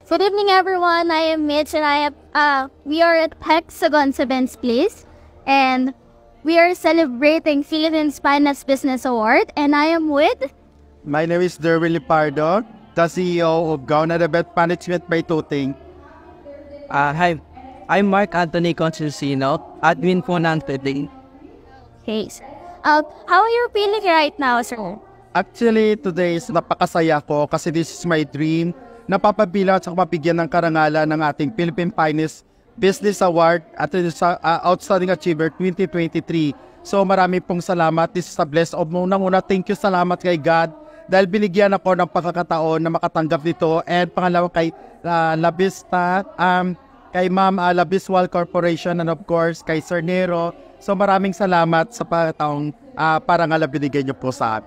Good evening, everyone. I am Mitch, and we are at Hexagon Events Place, and we are celebrating Philippines Finest Business Award. And I am with. My name is Derwin Lipardo, the CEO of Gauna Event Management by Tuting. Hi, I'm Mark Anthony Consulcino, admin po ng Tuting. Okay. How are you feeling right now, sir? Actually, today is napakasaya ko kasi this is my dream. Napapabilang sa mabigyan ng karangalan ng ating Philippine Finest Business Award at sa Outstanding Achiever 2023. So marami pong salamat. This is a bless of unang-una. Thank you, salamat kay God dahil binigyan ako ng pagkakataon na makatanggap nito. And pangalawa kay Labista, kay Ma'am Labiswal Corporation, and of course kay Sir Nero. So maraming salamat sa pagkakataong parangal na binigay niyo po sa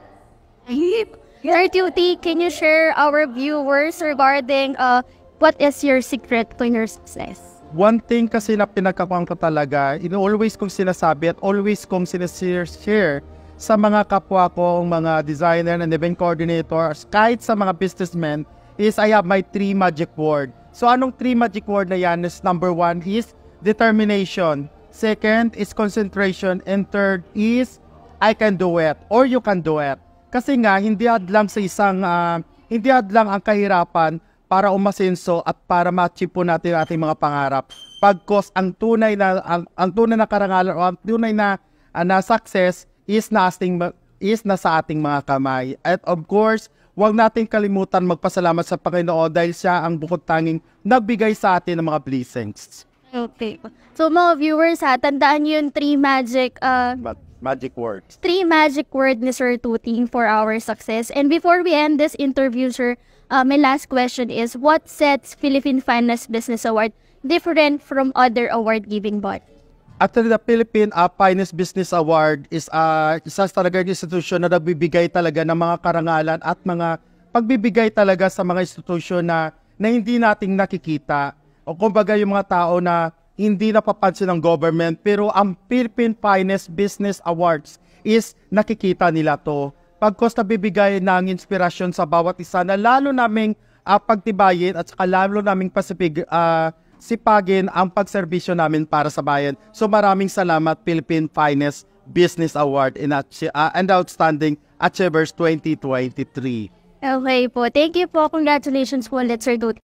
amin. Sir Tuti, can you share our viewers regarding what is your secret to your success? One thing kasi na pinagkakuhan ko talaga, always kong sinasabi at always kong sinashare sa mga kapwa kong mga designer and event coordinators, kahit sa mga businessmen, is I have my 3 magic word. So anong 3 magic word na yan is number 1 is determination, second is concentration, and third is I can do it or you can do it. Kasi nga, hindi hadlang ang kahirapan para umasenso at para ma-achieve po natin ating mga pangarap. Pagkos ang tunay na karangalan o ang tunay na success is nasa ating mga kamay. At of course, huwag nating kalimutan magpasalamat sa Panginoon dahil siya ang bukod tanging nagbigay sa atin ng mga blessings. Okay. So mga viewers, tandaan niyo yung 3 magic words. 3 magic words ni Sir Tuting for our success. And before we end this interview, sir, my last question is, what sets Philippine Finest Business Award different from other award-giving bodies? Actually, the Philippine Finest Business Award is isa talaga institusyon na nagbibigay talaga ng mga karangalan at mga pagbibigay talaga sa mga institusyon na hindi nating nakikita. O kumbaga yung mga tao na hindi napapansin ng government, pero ang Philippine Finest Business Awards is nakikita nila to. Pagkos nabibigay ng inspirasyon sa bawat isa na lalo naming pagtibayin at saka lalo naming sipagin ang pagserbisyo namin para sa bayan. So maraming salamat Philippine Finest Business Award and Outstanding Achievers 2023. Okay po. Thank you po. Congratulations po ulit, Sir Tuting.